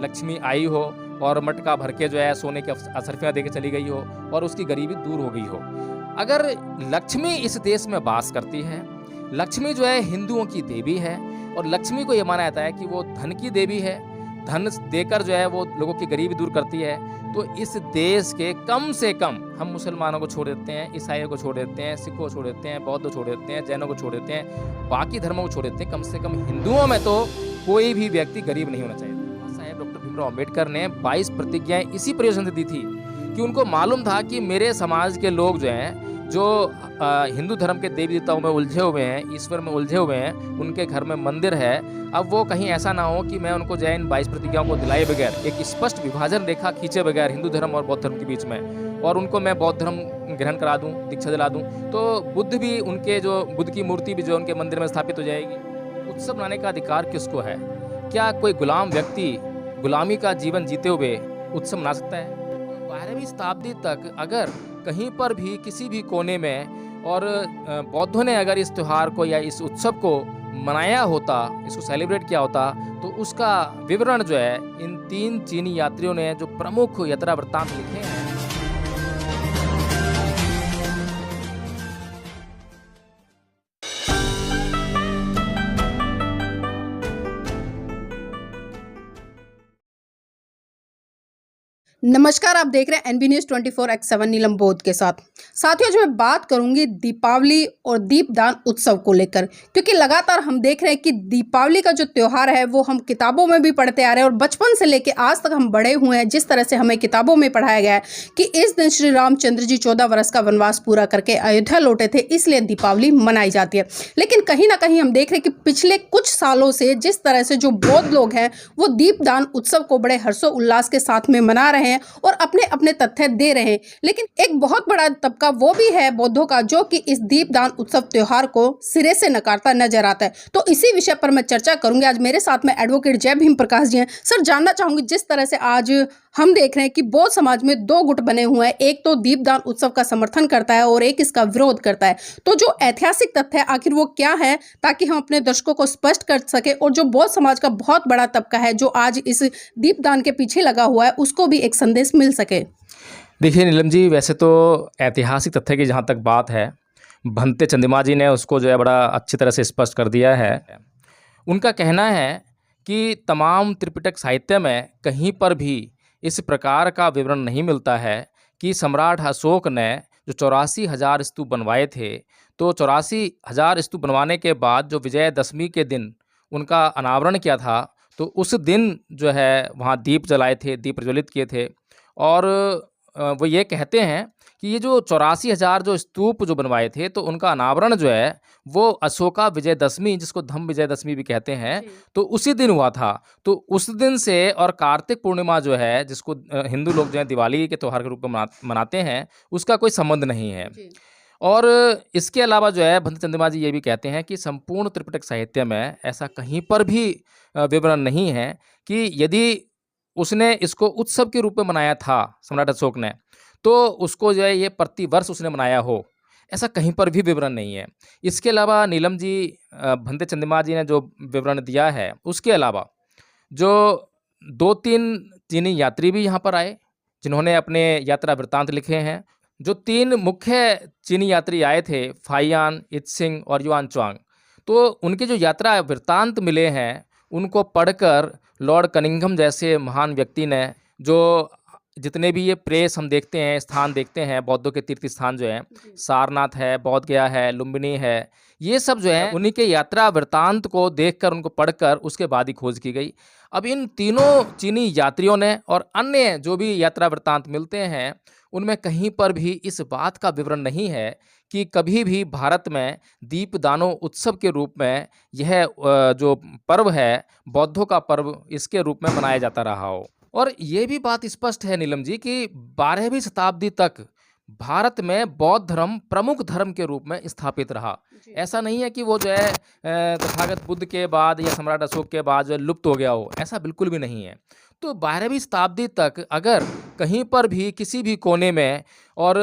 लक्ष्मी आई हो और मटका भर के जो है सोने की अशर्फियाँ दे के चली गई हो और उसकी गरीबी दूर हो गई हो। अगर लक्ष्मी इस देश में वास करती है, लक्ष्मी जो है हिंदुओं की देवी है और लक्ष्मी को ये माना जाता है कि वो धन की देवी है, धन देकर जो है वो लोगों की गरीबी दूर करती है। तो इस देश के कम से कम हम मुसलमानों को छोड़ देते हैं, ईसाइयों को छोड़ देते हैं, सिखों को छोड़ देते हैं, बौद्ध को छोड़ देते हैं, जैनों को छोड़ देते हैं, बाकी धर्मों को छोड़ देते हैं, कम से कम हिंदुओं में तो कोई भी व्यक्ति गरीब नहीं होना चाहिए। साहब डॉक्टर भीमराव अम्बेडकर ने 22 प्रतिज्ञाएं इसी प्रयोजन से दी थी कि उनको मालूम था कि मेरे समाज के लोग जो हैं, जो हिंदू धर्म के देवी देवताओं में उलझे हुए हैं, ईश्वर में उलझे हुए हैं, उनके घर में मंदिर है, अब वो कहीं ऐसा ना हो कि मैं उनको जो है इन 22 प्रतिज्ञाओं को दिलाए बगैर, एक स्पष्ट विभाजन रेखा खींचे बगैर हिंदू धर्म और बौद्ध धर्म के बीच में, और उनको मैं बौद्ध धर्म ग्रहण करा दूं, दीक्षा दिला दूं, तो बुद्ध भी उनके जो बुद्ध की मूर्ति भी जो उनके मंदिर में स्थापित हो जाएगी। उत्सव मनाने का अधिकार किसको है? क्या कोई गुलाम व्यक्ति गुलामी का जीवन जीते हुए उत्सव मना सकता है? 12वीं शताब्दी तक अगर कहीं पर भी किसी भी कोने में और बौद्धों ने अगर इस त्योहार को या इस उत्सव को मनाया होता, इसको सेलिब्रेट किया होता, तो उसका विवरण जो है इन 3 चीनी यात्रियों ने जो प्रमुख यात्रा वृत्तांत लिखे हैं। नमस्कार, आप देख रहे हैं एनबी न्यूज़ 24x7 नीलम बोध के साथ। साथियों, आज मैं बात करूंगी दीपावली और दीपदान उत्सव को लेकर, क्योंकि लगातार हम देख रहे हैं कि दीपावली का जो त्यौहार है वो हम किताबों में भी पढ़ते आ रहे हैं और बचपन से लेकर आज तक हम बड़े हुए हैं। जिस तरह से हमें किताबों में पढ़ाया गया है कि इस दिन श्री रामचंद्र जी 14 वर्ष का वनवास पूरा करके अयोध्या लौटे थे, इसलिए दीपावली मनाई जाती है। लेकिन कहीं ना कहीं हम देख रहे हैं कि पिछले कुछ सालों से जिस तरह से जो बौद्ध लोग हैं वो दीपदान उत्सव को बड़े हर्षोल्लास के साथ में मना रहे हैं और अपने अपने तथ्य दे रहे हैं। लेकिन एक बहुत बड़ा तबका वो भी है बौद्धों का जो कि इस दीपदान उत्सव त्योहार को सिरे से नकारता नजर आता है। तो इसी विषय पर मैं चर्चा करूंगी। आज मेरे साथ में एडवोकेट जय भीम प्रकाश जी हैं। सर, जानना चाहूंगी, जिस तरह से आज हम देख रहे हैं कि बौद्ध समाज में 2 गुट बने हुए हैं, एक तो दीपदान उत्सव का समर्थन करता है और एक इसका विरोध करता है, तो जो ऐतिहासिक तथ्य है आखिर वो क्या है, ताकि हम अपने दर्शकों को स्पष्ट कर सके और जो बौद्ध समाज का बहुत बड़ा तबका है जो आज इस दीपदान के पीछे लगा हुआ है उसको भी एक संदेश मिल सके। देखिए नीलम जी, वैसे तो ऐतिहासिक तथ्य की जहाँ तक बात है, भंते चंद्रिमा जी ने उसको जो है बड़ा अच्छी तरह से स्पष्ट कर दिया है। उनका कहना है कि तमाम त्रिपिटक साहित्य में कहीं पर भी इस प्रकार का विवरण नहीं मिलता है कि सम्राट अशोक ने जो 84,000 स्तूप बनवाए थे, तो 84,000 स्तूप बनवाने के बाद जो विजयदशमी के दिन उनका अनावरण किया था, तो उस दिन जो है वहाँ दीप जलाए थे, दीप प्रज्वलित किए थे। और वो ये कहते हैं कि ये जो 84,000 जो स्तूप जो बनवाए थे, तो उनका अनावरण जो है वो अशोका विजयदशमी, जिसको धम्म विजयदशमी भी कहते हैं, तो उसी दिन हुआ था। तो उस दिन से और कार्तिक पूर्णिमा जो है, जिसको हिंदू लोग जो है दिवाली के त्यौहार के रूप में मनाते हैं, उसका कोई संबंध नहीं है। और इसके अलावा जो है भंते चंद्रिमा जी ये भी कहते हैं कि संपूर्ण त्रिपिटक साहित्य में ऐसा कहीं पर भी विवरण नहीं है कि यदि उसने इसको उत्सव के रूप में मनाया था सम्राट अशोक ने, तो उसको जो है ये प्रतिवर्ष उसने मनाया हो, ऐसा कहीं पर भी विवरण नहीं है। इसके अलावा नीलम जी, भंते चंद्रिमा जी ने जो विवरण दिया है, उसके अलावा जो 2-3 चीनी यात्री भी यहाँ पर आए जिन्होंने अपने यात्रा वृत्तांत लिखे हैं। जो 3 मुख्य चीनी यात्री आए थे, फाइयान, इत्सिंग और युआन च्वांग, तो उनके जो यात्रा वृत्तांत मिले हैं उनको पढ़कर लॉर्ड कनिंघम जैसे महान व्यक्ति ने, जो जितने भी ये प्रेस हम देखते हैं, स्थान देखते हैं, बौद्धों के तीर्थ स्थान जो हैं, सारनाथ है, बोध गया है, लुम्बिनी है, ये सब जो है उन्हीं के यात्रा वृत्तांत को देखकर, उनको पढ़कर उसके बाद ही खोज की गई। अब इन तीनों चीनी यात्रियों ने और अन्य जो भी यात्रा वृत्तांत मिलते हैं उनमें कहीं पर भी इस बात का विवरण नहीं है कि कभी भी भारत में दीपदानों उत्सव के रूप में यह जो पर्व है, बौद्धों का पर्व, इसके रूप में मनाया जाता रहा हो। और ये भी बात स्पष्ट है नीलम जी कि 12वीं शताब्दी तक भारत में बौद्ध धर्म प्रमुख धर्म के रूप में स्थापित रहा। ऐसा नहीं है कि वो जो है तथागत बुद्ध के बाद या सम्राट अशोक के बाद जो है लुप्त हो गया हो, ऐसा बिल्कुल भी नहीं है। तो 12वीं शताब्दी तक अगर कहीं पर भी किसी भी कोने में और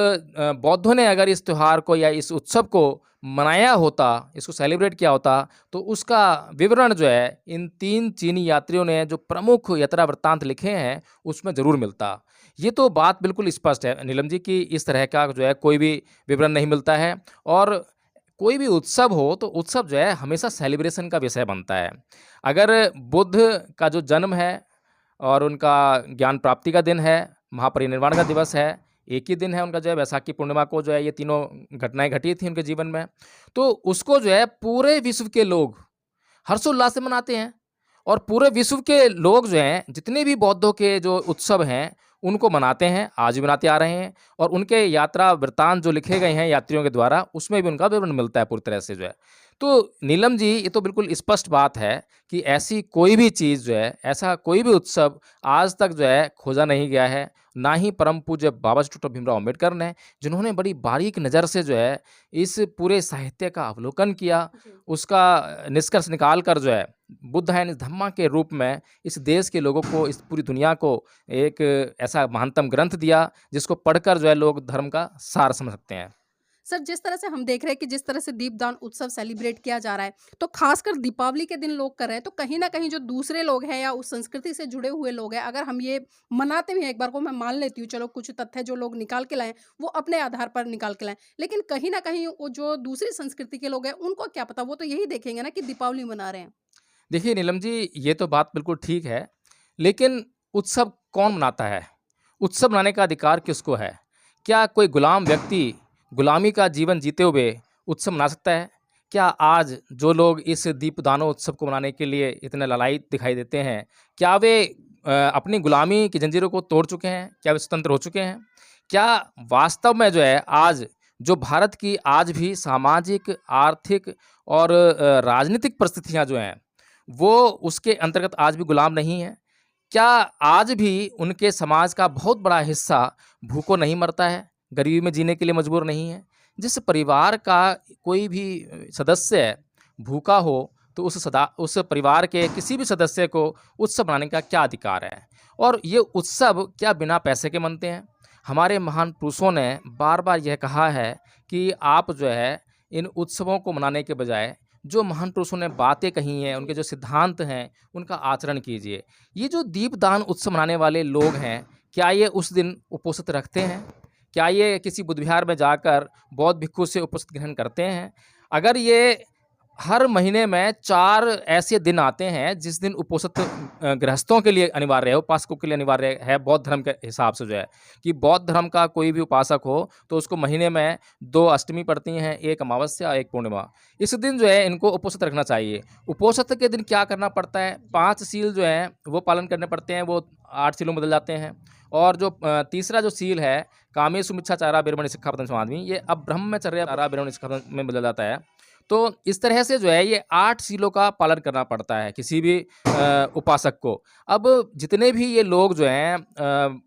बौद्धों ने अगर इस त्योहार को या इस उत्सव को मनाया होता, इसको सेलिब्रेट किया होता, तो उसका विवरण जो है इन 3 चीनी यात्रियों ने जो प्रमुख यात्रा वृत्तांत लिखे हैं, उसमें ज़रूर मिलता। ये तो बात बिल्कुल स्पष्ट है नीलम जी कि इस तरह का जो है कोई भी विवरण नहीं मिलता है और कोई भी उत्सव हो तो उत्सव जो है हमेशा सेलिब्रेशन का विषय बनता है। अगर बुद्ध का जो जन्म है और उनका ज्ञान प्राप्ति का दिन है, महापरिनिर्वाण का दिवस है, एक ही दिन है उनका जो है वैशाखी पूर्णिमा को जो है ये तीनों घटनाएँ घटी थी उनके जीवन में। तो उसको जो है पूरे विश्व के लोग हर्षोल्लास से मनाते हैं और पूरे विश्व के लोग जो हैं जितने भी बौद्धों के जो उत्सव हैं उनको मनाते हैं, आज भी मनाते आ रहे हैं और उनके यात्रा वृत्तांत जो लिखे गए हैं यात्रियों के द्वारा उसमें भी उनका विवरण मिलता है पूरी तरह से जो है। तो नीलम जी ये तो बिल्कुल स्पष्ट बात है कि ऐसी कोई भी चीज़ जो है, ऐसा कोई भी उत्सव आज तक जो है खोजा नहीं गया है, ना ही परम पूज्य बाबा डॉक्टर भीमराव अम्बेडकर ने, जिन्होंने बड़ी बारीक नज़र से जो है इस पूरे साहित्य का अवलोकन किया, जी। उसका निष्कर्ष निकाल कर जो है बुद्ध एंड धम्मा के रूप में इस देश के लोगों को, इस पूरी दुनिया को एक ऐसा महानतम ग्रंथ दिया, जिसको पढ़कर जो है लोग धर्म का सार समझ सकते हैं। सर, जिस तरह से हम देख रहे हैं कि जिस तरह से दीपदान उत्सव सेलिब्रेट किया जा रहा है, तो खासकर दीपावली के दिन लोग कर रहे हैं, तो कहीं न कहीं जो दूसरे लोग हैं या उस संस्कृति से जुड़े हुए लोग हैं, अगर हम ये मनाते भी हैं, एक बार को मैं मान लेती हूँ, चलो कुछ तथ्य जो लोग निकाल के लाएँ, वो अपने आधार पर निकाल के लाएँ। लेकिन कहीं न कहीं वो जो दूसरी संस्कृति के लोग हैं, उनको क्या पता, वो तो यही देखेंगे ना कि दीपावली मना रहे हैं। देखिए नीलम जी, ये तो बात बिल्कुल ठीक है, लेकिन उत्सव कौन मनाता है? उत्सव मनाने का अधिकार किसको है? क्या कोई गुलाम व्यक्ति गुलामी का जीवन जीते हुए उत्सव मना सकता है? क्या आज जो लोग इस दीपदानों उत्सव को मनाने के लिए इतने लालायित दिखाई देते हैं, क्या वे अपनी गुलामी की जंजीरों को तोड़ चुके हैं? क्या वे स्वतंत्र हो चुके हैं? क्या वास्तव में जो है आज जो भारत की आज भी सामाजिक, आर्थिक और राजनीतिक परिस्थितियाँ जो हैं, वो उसके अंतर्गत आज भी गुलाम नहीं हैं? क्या आज भी उनके समाज का बहुत बड़ा हिस्सा भूखों नहीं मरता है, गरीबी में जीने के लिए मजबूर नहीं है? जिस परिवार का कोई भी सदस्य भूखा हो, तो उस परिवार के किसी भी सदस्य को उत्सव मनाने का क्या अधिकार है? और ये उत्सव क्या बिना पैसे के मनते हैं? हमारे महान पुरुषों ने बार-बार यह कहा है कि आप जो है इन उत्सवों को मनाने के बजाय जो महान पुरुषों ने बातें कही हैं, उनके जो सिद्धांत हैं, उनका आचरण कीजिए। ये जो दीपदान उत्सव मनाने वाले लोग हैं, क्या ये उस दिन उपोषित रखते हैं? क्या ये किसी बुद्ध विहार में जाकर बौद्ध भिक्षु से उपोषित ग्रहण करते हैं? अगर ये हर महीने में 4 ऐसे दिन आते हैं जिस दिन उपोषित गृहस्थों के लिए अनिवार्य है, उपासकों के लिए अनिवार्य है बौद्ध धर्म के हिसाब से जो है, कि बौद्ध धर्म का कोई भी उपासक हो तो उसको महीने में 2 अष्टमी पड़ती हैं, 1 अमावस्या, 1 पूर्णिमा। इस दिन जो है इनको उपोषित रखना चाहिए। उपोषित के दिन क्या करना पड़ता है? 5 सील जो हैं वो पालन करने पड़ते हैं, वो 8 सीलों में बदल जाते हैं। और जो तीसरा जो सील है, कामेषु मिच्छाचारा विरमणि सिक्खापदं समादि, ये अब ब्रह्मचर्या विरमणि सिक्खापदं में बदल जाता है। तो इस तरह से जो है ये 8 सीलों का पालन करना पड़ता है किसी भी उपासक को। अब जितने भी ये लोग जो हैं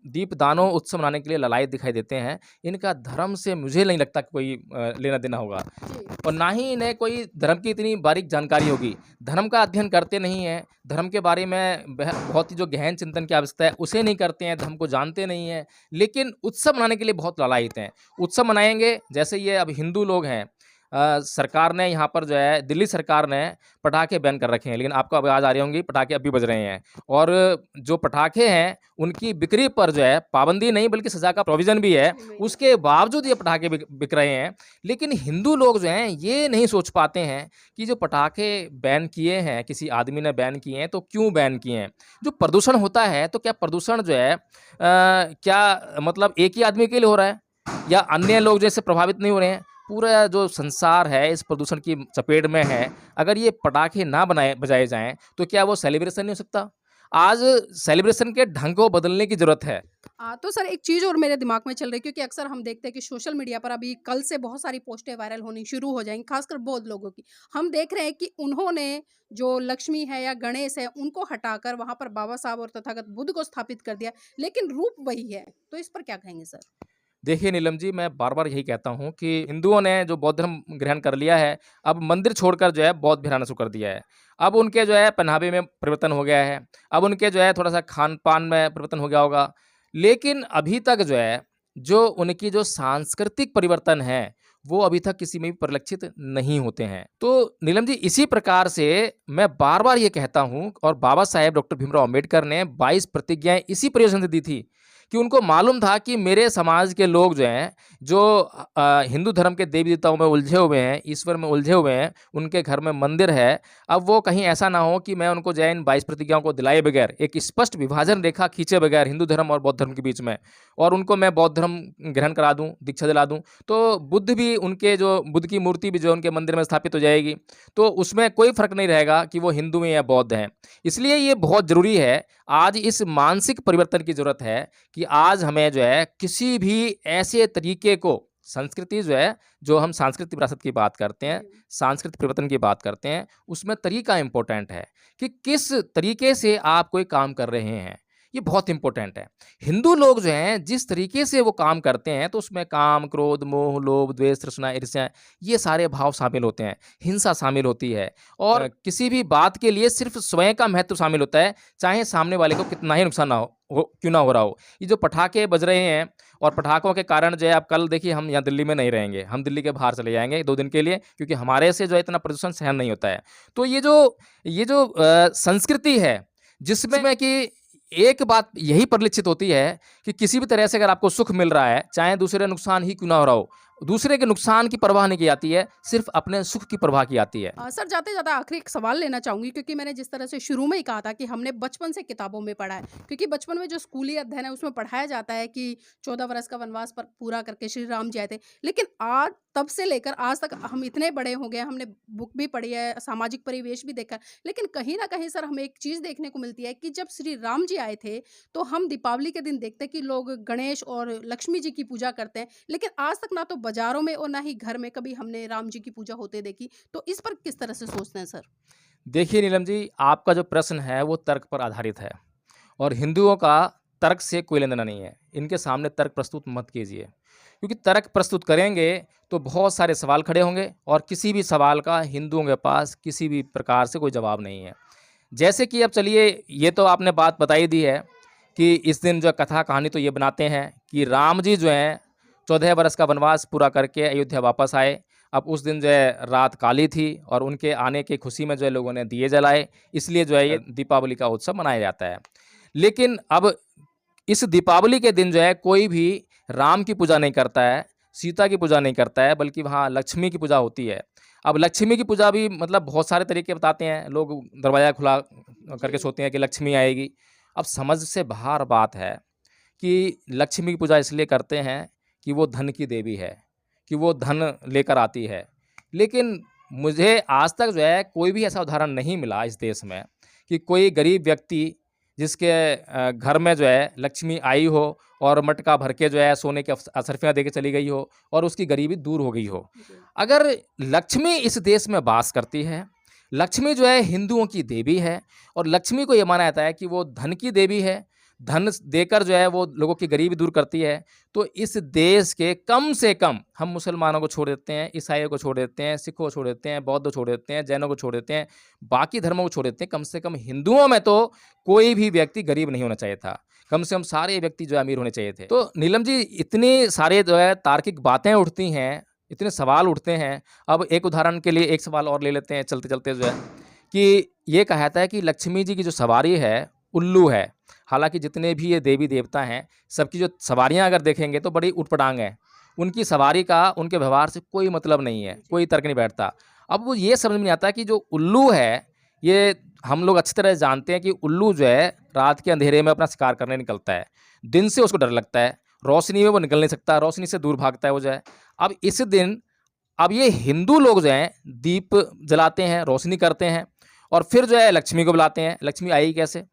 दीपदानों उत्सव मनाने के लिए ललायत दिखाई देते हैं, इनका धर्म से मुझे नहीं लगता कि कोई लेना-देना होगा जी। और ना ही इन्हें कोई धर्म की इतनी बारीक जानकारी होगी। धर्म का अध्ययन करते नहीं हैं, धर्म के बारे में बहुत ही जो गहन चिंतन की आवश्यकता है, उसे नहीं करते हैं, धर्म को जानते नहीं हैं, लेकिन उत्सव मनाने के लिए बहुत लालायित हैं। उत्सव मनाएँगे, जैसे ये अब हिंदू लोग हैं, सरकार ने यहाँ पर जो है दिल्ली सरकार ने पटाखे बैन कर रखे हैं, लेकिन आपको आवाज़ आ रही होंगी पटाखे अब भी बज रहे हैं और जो पटाखे हैं उनकी बिक्री पर जो है पाबंदी नहीं बल्कि सज़ा का प्रोविज़न भी है, जी, उसके बावजूद ये पटाखे बिक रहे हैं। लेकिन हिंदू लोग जो हैं ये नहीं सोच पाते हैं कि जो पटाखे बैन किए हैं, किसी आदमी ने बैन किए हैं तो क्यों बैन किए हैं? जो प्रदूषण होता है तो क्या प्रदूषण जो है क्या मतलब एक ही आदमी के लिए हो रहा है या अन्य लोग जैसे प्रभावित नहीं हो रहे हैं? पूरा जो संसार है इस प्रदूषण की चपेट में है। अगर ये पटाखे ना बजाए जाएँ तो क्या वो सेलिब्रेशन नहीं हो सकता? आज सेलिब्रेशन के ढंग को बदलने की ज़रूरत है। तो सर एक चीज़ और मेरे दिमाग में चल रही है, क्योंकि अक्सर हम देखते हैं कि सोशल मीडिया पर अभी कल से बहुत सारी पोस्टें वायरल होनी शुरू हो जाएँगी, खासकर बौद्ध लोगों की। हम देख रहे हैं कि उन्होंने जो लक्ष्मी है या गणेश है, उनको हटाकर वहाँ पर बाबा साहब और तथागत बुद्ध को स्थापित कर दिया, लेकिन रूप वही है। तो इस पर क्या कहेंगे सर? देखिए नीलम जी, मैं बार-बार यही कहता हूँ कि हिंदुओं ने जो बौद्ध धर्म ग्रहण कर लिया है, अब मंदिर छोड़कर जो है बौद्ध भिराना शुरू कर दिया है। अब उनके जो है पहनावे में परिवर्तन हो गया है, अब उनके जो है थोड़ा-सा खान-पान में परिवर्तन हो गया होगा। लेकिन अभी तक जो है, जो उनकी जो सांस्कृतिक परिवर्तन है, वो अभी तक किसी में भी परिलक्षित नहीं होते हैं। तो नीलम जी, इसी प्रकार से मैं बार-बार ये कहता हूँ और बाबा साहेब डॉक्टर भीमराव अम्बेडकर ने 22 प्रतिज्ञाएँ इसी प्रयोजन से दी थी कि उनको मालूम था कि मेरे समाज के लोग जो हैं, जो हिंदू धर्म के देवी-देवताओं में उलझे हुए हैं, ईश्वर में उलझे हुए हैं, उनके घर में मंदिर है। अब वो कहीं ऐसा ना हो कि मैं उनको जो है इन 22 प्रतिज्ञाओं को दिलाए बगैर, एक स्पष्ट विभाजन रेखा खींचे बगैर हिंदू धर्म और बौद्ध धर्म के बीच में, और उनको मैं बौद्ध धर्म ग्रहण करा दूँ, दीक्षा दिला दूँ। तो बुद्ध भी उनके जो बुद्ध की मूर्ति भी जो उनके मंदिर में स्थापित हो जाएगी। तो उसमें कोई फ़र्क नहीं रहेगा कि वो हिंदू हैं या बौद्ध हैं। इसलिए ये बहुत ज़रूरी है, आज इस मानसिक परिवर्तन की ज़रूरत है कि आज हमें जो है किसी भी ऐसे तरीके को, संस्कृति जो है, जो हम सांस्कृतिक विरासत की बात करते हैं, सांस्कृतिक परिवर्तन की बात करते हैं, उसमें तरीका इम्पोर्टेंट है कि किस तरीके से आप कोई काम कर रहे हैं, ये बहुत इम्पोर्टेंट है। हिंदू लोग जो हैं जिस तरीके से वो काम करते हैं, तो उसमें काम, क्रोध, मोह, लोभ, द्वेष, तृष्णा, ईर्ष्या, ये सारे भाव शामिल होते हैं, हिंसा शामिल होती है और किसी भी बात के लिए सिर्फ स्वयं का महत्व शामिल होता है, चाहे सामने वाले को कितना ही नुकसान ना हो क्यों ना हो रहा हो। ये जो पटाखे बज रहे हैं और पटाखों के कारण जो है, अब कल देखिए हम यहाँ दिल्ली में नहीं रहेंगे, हम दिल्ली के बाहर चले जाएँगे 2 दिन के लिए, क्योंकि हमारे से जो है इतना प्रदूषण सहन नहीं होता है। तो ये जो संस्कृति है, जिसमें कि एक बात यही परिलक्षित होती है कि किसी भी तरह से अगर आपको सुख मिल रहा है, चाहे दूसरे नुकसान ही क्यों ना हो रहा हो, दूसरे के नुकसान की परवाह नहीं की जाती है, सिर्फ़ अपने सुख की परवाह की जाती है। सर जाते-जाते आखिरी एक सवाल लेना चाहूँगी क्योंकि मैंने जिस तरह से शुरू में ही कहा था कि हमने बचपन से किताबों में पढ़ा है। क्योंकि बचपन में जो स्कूली अध्ययन है उसमें पढ़ाया जाता है कि 14 वर्ष का वनवास पर पूरा करके श्री राम जी आए थे। लेकिन आज तब से लेकर आज तक हम इतने बड़े हो गए, हमने बुक भी पढ़ी है, सामाजिक परिवेश भी देखा है। लेकिन कहीं न कहीं सर हमें एक चीज़ देखने को मिलती है कि जब श्री राम जी आए थे, तो हम दीपावली के दिन देखते हैं कि लोग गणेश और लक्ष्मी जी की पूजा करते हैं। लेकिन आज तक ना तो बाज़ारों में और ना ही घर में कभी हमने राम जी की पूजा होते देखी। तो इस पर किस तरह से सोचते हैं सर? देखिए नीलम जी, आपका जो प्रश्न है वो तर्क पर आधारित है और हिंदुओं का तर्क से कोई लेना-देना नहीं है। इनके सामने तर्क प्रस्तुत मत कीजिए, क्योंकि तर्क प्रस्तुत करेंगे तो बहुत सारे सवाल खड़े होंगे और किसी भी सवाल का हिंदुओं के पास किसी भी प्रकार से कोई जवाब नहीं है। जैसे कि अब चलिए, ये तो आपने बात बता ही दी है कि इस दिन जो कथा कहानी तो ये बनाते हैं कि राम जी जो हैं 14 वर्ष का वनवास पूरा करके अयोध्या वापस आए। अब उस दिन जो है रात काली थी और उनके आने की खुशी में जो है लोगों ने दिए जलाए, इसलिए जो है ये दीपावली का उत्सव मनाया जाता है। लेकिन अब इस दीपावली के दिन जो है कोई भी राम की पूजा नहीं करता है, सीता की पूजा नहीं करता है, बल्कि वहाँ लक्ष्मी की पूजा होती है। अब लक्ष्मी की पूजा भी मतलब बहुत सारे तरीके बताते हैं, लोग दरवाज़ा खुला करके जी। सोते हैं कि लक्ष्मी आएगी। अब समझ से बाहर बात है कि लक्ष्मी की पूजा इसलिए करते हैं कि वो धन की देवी है, कि वो धन लेकर आती है। लेकिन मुझे आज तक जो है कोई भी ऐसा उदाहरण नहीं मिला इस देश में कि कोई गरीब व्यक्ति जिसके घर में जो है लक्ष्मी आई हो और मटका भर के जो है सोने की अशर्फियाँ दे के चली गई हो और उसकी गरीबी दूर हो गई हो। जी। अगर लक्ष्मी इस देश में वास करती है, लक्ष्मी जो है हिंदुओं की देवी है और लक्ष्मी को ये माना जाता है कि वो धन की देवी है, धन देकर जो है वो लोगों की गरीबी दूर करती है। तो इस देश के कम से कम हम मुसलमानों को छोड़ देते हैं, ईसाइयों को छोड़ देते हैं, सिखों को छोड़ देते हैं, बौद्ध को छोड़ देते हैं, जैनों को छोड़ देते हैं, बाकी धर्मों को छोड़ देते हैं, कम से कम हिंदुओं में तो कोई भी व्यक्ति गरीब नहीं होना चाहिए था। कम से कम सारे व्यक्ति जो है अमीर होने चाहिए थे। तो नीलम जी, इतनी सारे जो है तार्किक बातें उठती हैं, इतने सवाल उठते हैं। अब एक उदाहरण के लिए एक सवाल और ले लेते हैं चलते-चलते जो है, कि ये कहा जाता है कि लक्ष्मी जी की जो सवारी है, उल्लू है। हालाँकि जितने भी ये देवी-देवता हैं, सबकी जो सवारियाँ अगर देखेंगे तो बड़ी ऊँट-पटांग हैं। उनकी सवारी का उनके व्यवहार से कोई मतलब नहीं है, कोई तर्क नहीं बैठता। अब वो ये समझ में नहीं आता कि जो उल्लू है, ये हम लोग अच्छी तरह जानते हैं कि उल्लू जो है रात के अंधेरे में अपना शिकार करने निकलता है। दिन से उसको डर लगता है, रोशनी में वो निकल नहीं सकता, रोशनी से दूर भागता है वो जो है। अब इस दिन अब ये हिंदू लोग जो हैं दीप जलाते हैं, रोशनी करते हैं और फिर जो है लक्ष्मी को बुलाते हैं। लक्ष्मी आएगी कैसे?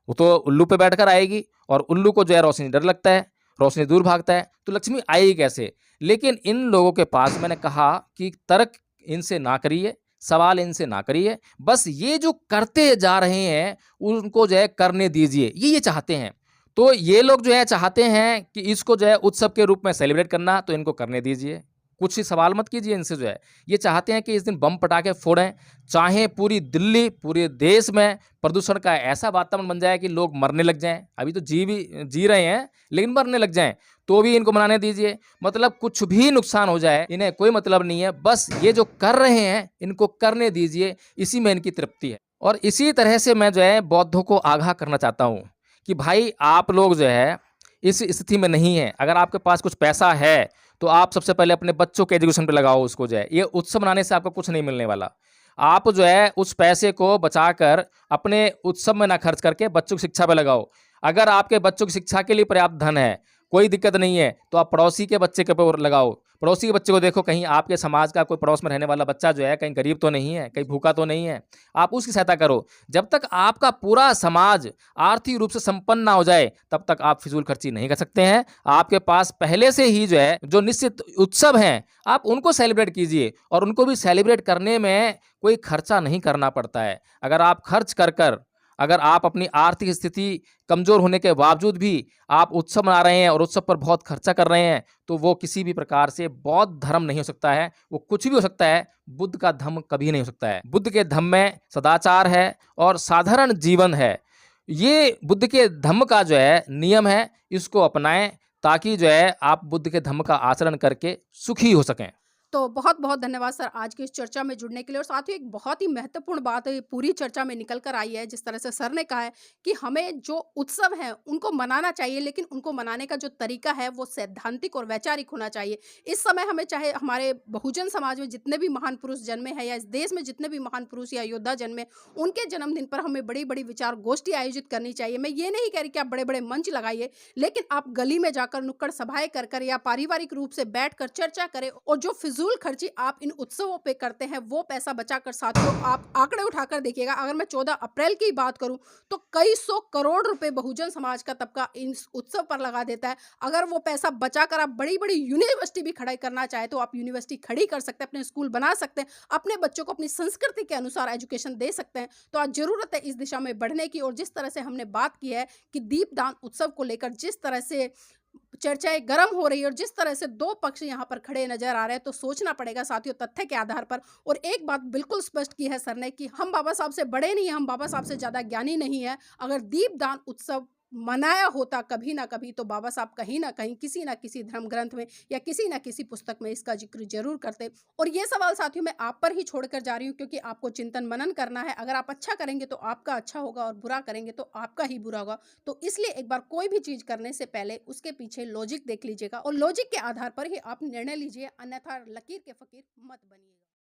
वो तो उल्लू पे बैठकर आएगी और उल्लू को जो है रोशनी डर लगता है, रोशनी दूर भागता है, तो लक्ष्मी आएगी कैसे? लेकिन इन लोगों के पास मैंने कहा कि तर्क इनसे ना करिए, सवाल इनसे ना करिए, बस ये जो करते जा रहे हैं, उनको जो है करने दीजिए, ये चाहते हैं। तो ये लोग जो है चाहते हैं कि इसको जो है उत्सव के रूप में सेलिब्रेट करना, तो इनको करने दीजिए। कुछ ही सवाल मत कीजिए इनसे जो है। ये चाहते हैं कि इस दिन बम पटाखे फोड़ें, चाहे पूरी दिल्ली, पूरे देश में प्रदूषण का ऐसा वातावरण बन जाए कि लोग मरने लग जाएँ। अभी तो जी रहे हैं, लेकिन मरने लग जाएँ, तो भी इनको मनाने दीजिए। मतलब कुछ भी नुकसान हो जाए, इन्हें कोई मतलब नहीं है। बस ये जो कर रहे हैं, इनको करने दीजिए, इसी में इनकी तृप्ति है। और इसी तरह से मैं जो है बौद्धों को आगाह करना चाहता हूँ कि भाई आप लोग जो है इस स्थिति में नहीं है। अगर आपके पास कुछ पैसा है, तो आप सबसे पहले अपने बच्चों के एजुकेशन पे लगाओ उसको जो है। ये उत्सव मनाने से आपको कुछ नहीं मिलने वाला। आप जो है उस पैसे को बचाकर अपने उत्सव में ना खर्च करके बच्चों की शिक्षा पे लगाओ। अगर आपके बच्चों की शिक्षा के लिए पर्याप्त धन है, कोई दिक्कत नहीं है, तो आप पड़ोसी के बच्चे के ऊपर लगाओ। पड़ोसी के बच्चे को देखो, कहीं आपके समाज का कोई पड़ोस में रहने वाला बच्चा जो है कहीं गरीब तो नहीं है, कहीं भूखा तो नहीं है, आप उसकी सहायता करो। जब तक आपका पूरा समाज आर्थिक रूप से संपन्न ना हो जाए, तब तक आप फिजूल खर्ची नहीं कर सकते हैं। आपके पास पहले से ही जो है जो निश्चित उत्सव हैं, आप उनको सेलिब्रेट कीजिए, और उनको भी सेलिब्रेट करने में कोई खर्चा नहीं करना पड़ता है। अगर आप खर्च कर अगर आप अपनी आर्थिक स्थिति कमज़ोर होने के बावजूद भी आप उत्सव मना रहे हैं और उत्सव पर बहुत खर्चा कर रहे हैं, तो वो किसी भी प्रकार से बौद्ध धर्म नहीं हो सकता है। वो कुछ भी हो सकता है, बुद्ध का धम्म कभी नहीं हो सकता है। बुद्ध के धम्म में सदाचार है और साधारण जीवन है। ये बुद्ध के धम्म का जो है नियम है, इसको अपनाएं, ताकि जो है आप बुद्ध के धम्म का आचरण करके सुखी हो सकें। तो बहुत-बहुत धन्यवाद सर आज की इस चर्चा में जुड़ने के लिए, और साथ ही एक बहुत ही महत्वपूर्ण बात है ये पूरी चर्चा में निकल कर आई है, जिस तरह से सर ने कहा है कि हमें जो उत्सव हैं उनको मनाना चाहिए, लेकिन उनको मनाने का जो तरीका है वो सैद्धांतिक और वैचारिक होना चाहिए। इस समय हमें चाहे हमारे बहुजन समाज में जितने भी महान पुरुष जन्मे हैं, या इस देश में जितने भी महान पुरुष या योद्धा जन्मे, उनके जन्मदिन पर हमें बड़ी-बड़ी विचार गोष्ठी आयोजित करनी चाहिए। मैं ये नहीं कह रही कि आप बड़े-बड़े मंच लगाइए, लेकिन आप गली में जाकर नुक्कड़ सभाएँ कर या पारिवारिक रूप से बैठकर चर्चा करें, और जो फिजूल खर्ची आप इन उत्सवों पे करते हैं वो पैसा बचाकर, साथियों आप आंकड़े उठाकर देखिएगा, अगर मैं 14 अप्रैल की बात करूं तो कई सौ करोड़ रुपए बहुजन समाज का तबका इस उत्सव पर लगा देता है। अगर वो पैसा बचाकर आप बड़ी-बड़ी यूनिवर्सिटी भी खड़ी करना चाहे तो आप यूनिवर्सिटी खड़ी कर सकते हैं, अपने स्कूल बना सकते हैं, अपने बच्चों को अपनी संस्कृति के अनुसार एजुकेशन दे सकते हैं। तो आज जरूरत है इस दिशा में बढ़ने की, और जिस तरह से हमने बात की है कि दीपदान उत्सव को लेकर जिस तरह से चर्चाएँ गर्म हो रही है और जिस तरह से 2 पक्ष यहाँ पर खड़े नज़र आ रहे हैं, तो सोचना पड़ेगा साथियों तथ्य के आधार पर। और एक बात बिल्कुल स्पष्ट की है सर ने कि हम बाबा साहब से बड़े नहीं हैं, हम बाबा साहब से ज़्यादा ज्ञानी नहीं हैं। अगर दीपदान उत्सव मनाया होता कभी ना कभी, तो बाबा साहब कहीं न कहीं किसी न किसी धर्म ग्रंथ में या किसी न किसी पुस्तक में इसका ज़िक्र ज़रूर करते। और ये सवाल साथियों मैं आप पर ही छोड़कर जा रही हूँ, क्योंकि आपको चिंतन मनन करना है। अगर आप अच्छा करेंगे तो आपका अच्छा होगा, और बुरा करेंगे तो आपका ही बुरा होगा। तो इसलिए एक बार कोई भी चीज़ करने से पहले उसके पीछे लॉजिक देख लीजिएगा, और लॉजिक के आधार पर ही आप निर्णय लीजिए, अन्यथा लकीर के फ़कीर मत बनिएगा।